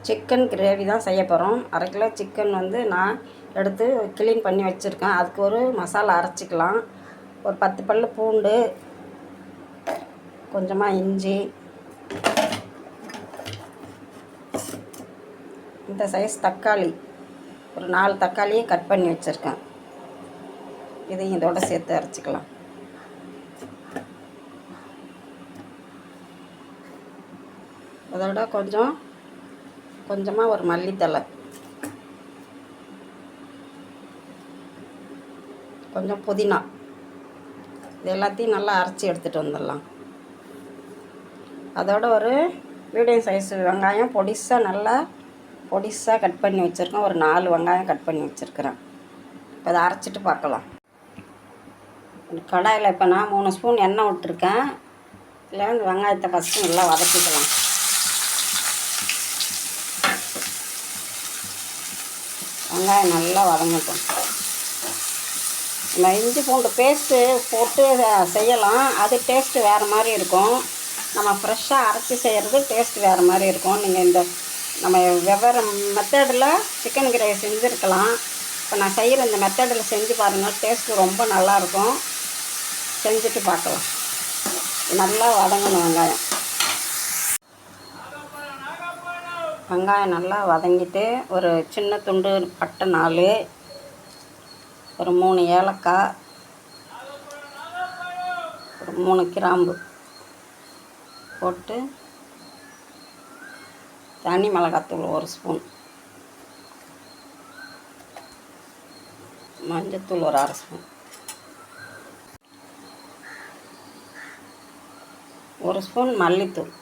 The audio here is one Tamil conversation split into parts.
சிக்கன் கிரேவி தான் செய்ய போகிறோம். 1/2 கிலோ சிக்கன் வந்து நான் எடுத்து க்ளீன் பண்ணி வச்சுருக்கேன். அதுக்கு ஒரு மசாலா அரைச்சிக்கலாம். ஒரு 10 பல்லு பூண்டு, கொஞ்சமாக இஞ்சி, இந்த சைஸ் தக்காளி, ஒரு 4 தக்காளியை கட் பண்ணி வச்சுருக்கேன். இதையும் இதோட சேர்த்து அரைச்சிக்கலாம். அதோட கொஞ்சமாக ஒரு மல்லித்தழை, கொஞ்சம் புதினா, இது எல்லாத்தையும் நல்லா அரைச்சி எடுத்துகிட்டு வந்துடலாம். அதோட ஒரு மீடியம் சைஸ் வெங்காயம் நல்லா பொடிசாக கட் பண்ணி வச்சுருக்கேன். ஒரு 4 வெங்காயம் கட் பண்ணி வச்சுருக்கிறேன். இப்போ அதை அரைச்சிட்டு பார்க்கலாம். கடாயில் இப்போ நான் 3 ஸ்பூன் எண்ணெய் விட்டுருக்கேன். இதில் இந்த வெங்காயத்தை ஃபஸ்ட்டு நல்லா வதக்கிக்கலாம். வெங்காயம் நல்லா வதங்கட்டும். நம்ம இஞ்சி பூண்டு பேஸ்ட்டு போட்டு செய்யலாம். அது டேஸ்ட்டு வேறு மாதிரி இருக்கும். நம்ம ஃப்ரெஷ்ஷாக அரைச்சி செய்கிறது டேஸ்ட்டு வேறு மாதிரி இருக்கும். நீங்கள் இந்த நம்ம வெவ்வேறு மெத்தடில் சிக்கன் கிரேவி செஞ்சுருக்கலாம். இப்போ நான் செய்கிற இந்த மெத்தடில் செஞ்சு பாருங்கள். டேஸ்ட்டு ரொம்ப நல்லாயிருக்கும். செஞ்சுட்டு பார்க்கலாம். நல்லா வதங்கணும் வெங்காயம் நல்லா வதங்கிட்டு ஒரு சின்ன துண்டு பட்டை 4, ஒரு 3 ஏலக்காய், ஒரு 3 கிராம்பு போட்டு தனி மிளகாத்தூள் 1 ஸ்பூன், மஞ்சத்தூள் ஒரு 1/2 ஸ்பூன், 1 ஸ்பூன் மல்லித்தூள்,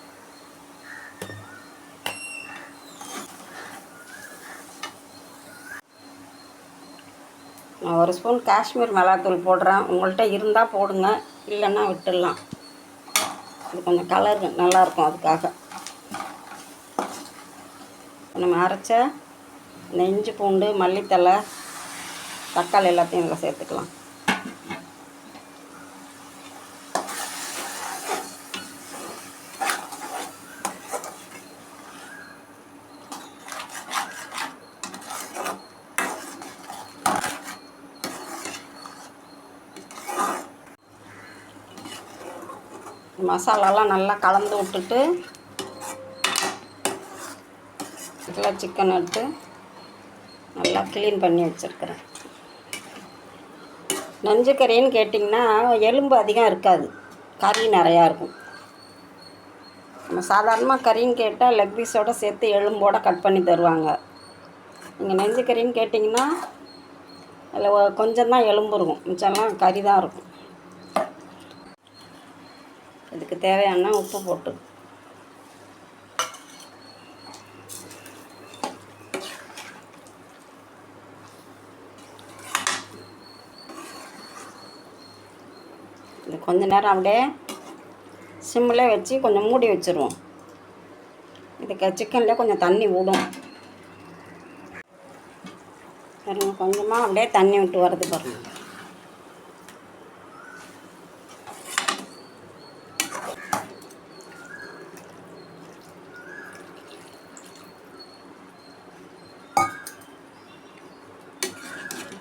நான் 1 ஸ்பூன் காஷ்மீர் மிளகாத்தூள் போடுறேன். உங்கள்கிட்ட இருந்தால் போடுங்க, இல்லைன்னா விட்டுடலாம். இது கொஞ்சம் கலர் நல்லாயிருக்கும். அதுக்காக நம்ம அரைச்ச இந்த இஞ்சி பூண்டு மல்லித்தழை தக்காளி எல்லாத்தையும் இதில் சேர்த்துக்கலாம். மசாலாலாம் நல்லா கலந்து விட்டுட்டு இதில் சிக்கன் எடுத்து நல்லா க்ளீன் பண்ணி வச்சுருக்கிறேன். நெஞ்சு கறின்னு கேட்டிங்கன்னா எலும்பு அதிகம் இருக்காது, கறி நிறையா இருக்கும். நம்ம சாதாரணமாக கறின்னு கேட்டால் லெக் பீஸோடு சேர்த்து எலும்போடு கட் பண்ணி தருவாங்க. நீங்கள் நெஞ்சு கறின்னு கேட்டிங்கன்னா அதில் கொஞ்சம் தான் எலும்பு இருக்கும், மிச்சம்லாம் கறி தான் இருக்கும். இதுக்கு தேவையான உப்பு போட்டு இது கொஞ்ச நேரம் அப்படியே சிம்மில் வச்சு கொஞ்சம் மூடி வச்சுருவோம். இதுக்கு சிக்கனில் கொஞ்சம் தண்ணி விடும். கொஞ்சமாக அப்படியே தண்ணி விட்டு வரது பாருங்கள்.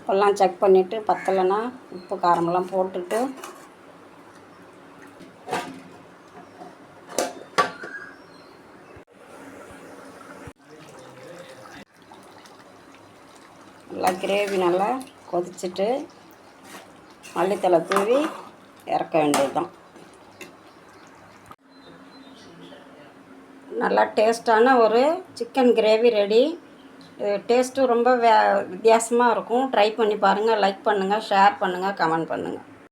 இப்போல்லாம் செக் பண்ணிவிட்டு பத்தலைன்னா உப்பு காரமெல்லாம் போட்டுட்டு நல்லா கிரேவி நல்லா கொதிச்சுட்டு மல்லித்தழை தூவி இறக்க வேண்டியது தான். நல்லா டேஸ்ட்டான ஒரு சிக்கன் கிரேவி ரெடி. டேஸ்ட்டும் ரொம்ப வித்தியாசமாக இருக்கும். ட்ரை பண்ணி பாருங்கள். லைக் பண்ணுங்கள், ஷேர் பண்ணுங்கள், கமெண்ட் பண்ணுங்கள்.